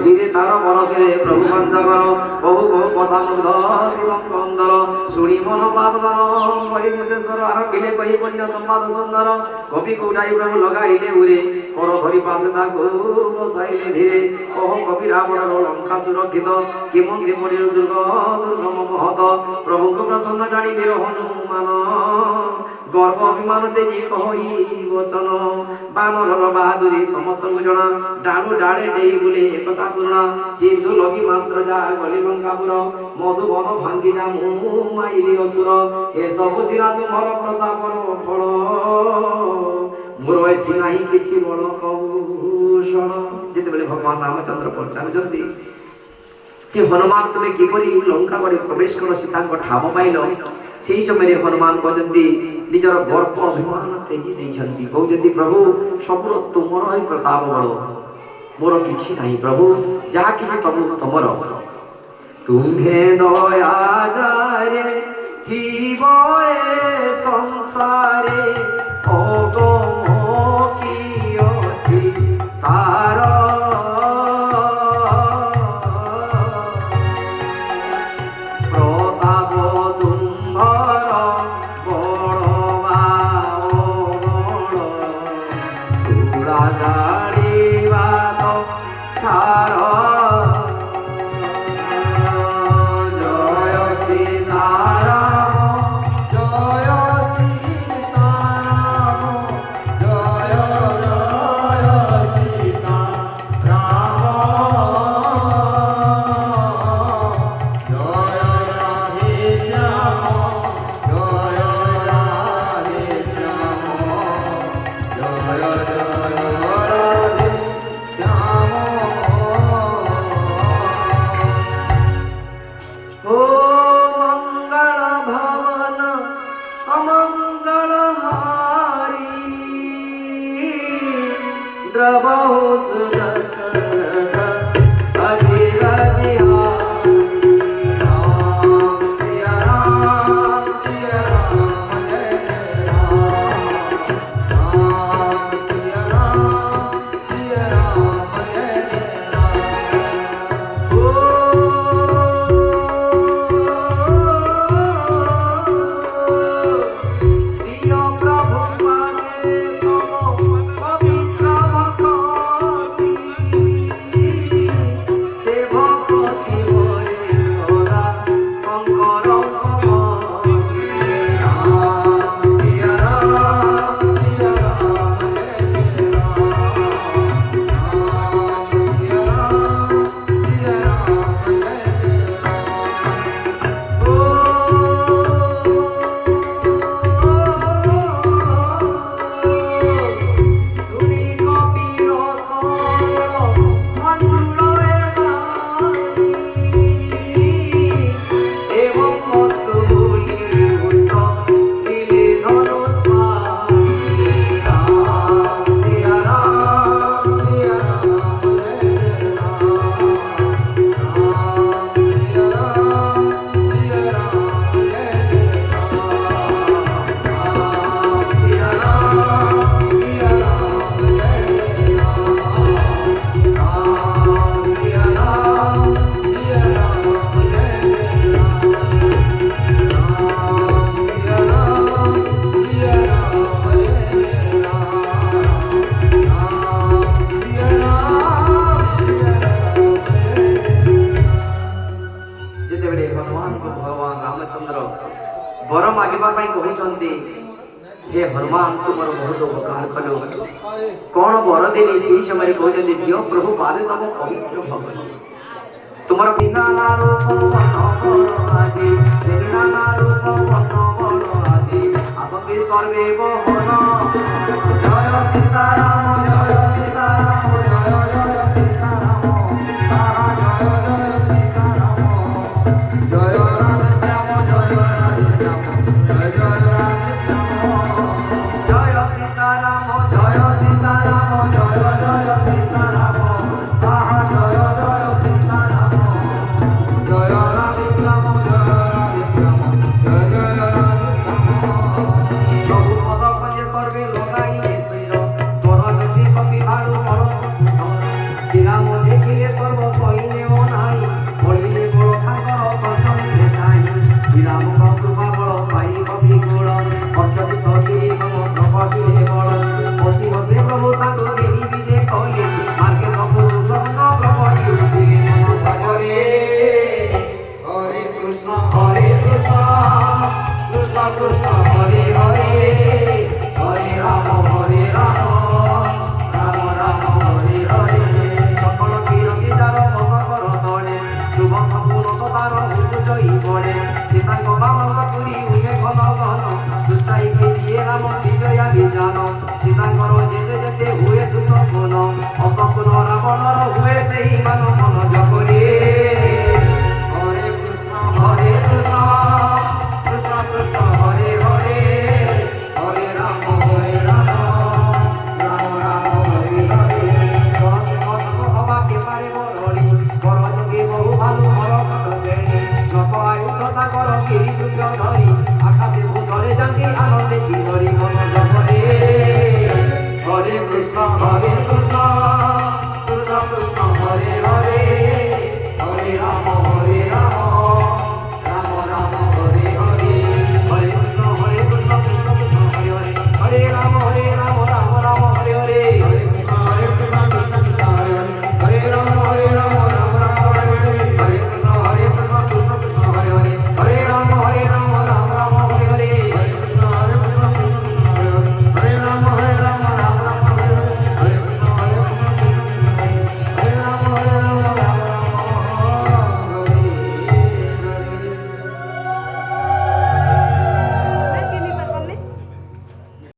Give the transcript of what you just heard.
শিরে তার বরসিরে প্রভু পঞ্চকর বহু বহু কথা মুগ্ধ শিবম কন্দর শুনি মন পাবদর করি বিশেশ্বর আরম্ভিলে কহি পুণ্য সম্বাদ সুন্দর কবি কৌটাই প্রভু লগাইলে উরে কর ধরি পাশে তাকু বসাইলে ধীরে কহ কবি রাবণর লঙ্কা সুরক্ষিত কিমন্তি পরি দুর্গম মহত প্রভুঙ্ক প্রসন্ন জানি বীর হনুমান গর্ব অভিমান তেজি কহি বচন বানরর বাহাদুরি সমস্ত জনা ডাড়ু ডাড়ে ডেই বলে একতা পূর্ণ সিন্ধু লগি মাত্র যা গলি লঙ্কাপুর মধুবন ভাঙ্গি যা মাইলি অসুর এসবু শিরা তুমর প্রতাপর ফল মোর এথি নাই কিছু বড় কৌশল যেତେବେଳେ ভগবান রামচন্দ্র পଚାରୁଛନ୍ତି হে হনুমান তুমি কিপরি লঙ্কা করে প্রবেশ কর সীতাঙ্ক ঠাম পাইল সেই সময় হনুমান কহନ୍ତି ନିଜର ଗର୍ବ ଅଭିମାନ ତେଜି ଦେଇଛନ୍ତି କହୁଛନ୍ତି ପ୍ରଭୁ ସବୁର ତୁମର ହିଁ ପ୍ରତାପ ବଳ ମୋର କିଛି ନାହିଁ ପ୍ରଭୁ ଯାହା କିଛି ତମର ତୁମ୍ଭେ ଦୟା ଯାରେ ଥିବ ଏ ସଂସାରେ ଅଗମ କି ଅଛି ତାର ପ୍ରତାପ ତୁମ୍ଭର ବଳ ତୁଳା ଜାଣିବା ତ ଛାର वर मागिबा कहते हे हनुमान तुमर बहुत उपकार कलो कौन वर देवी से समय कहते दियो प्रभु पादे तम पवित्र भवन तुमर बिना रूप आदि बिना रूप आदि आसंति सर्वे बहन जय सीताराम जय सीताराम जय जय सीताराम तारा जय जय सीताराम जय राधे श्याम जय राधे श्याम जय जय राधे श्याम जय सीताराम जय सीताराम जय जय सीताराम ताहा जय जय सीताराम जय राधे श्याम जय राधे श्याम जय जय राधे श्याम प्रभु पद पजे सर्वे लगाइले सैर तोर जति বামঙ্গ পুরী উঠে ঘন ঘন সুচাইকে দিয়ে রাম বিজয়া বিজান সীতাঙ্কর যেতে যেতে হুয়ে সুতপন অতপন রাবণর হুয়ে সেই মান মন জপরে হরে কৃষ্ণ কৃষ্ণ কৃষ্ণ হরে হরে হরে রাম রাম রাম হরে হরে অবাকে পারে বরণী বড় যোগে বহু ভালো হর শ্রেণী লোক আয়ুধতা কর গিরি দুর্যোধন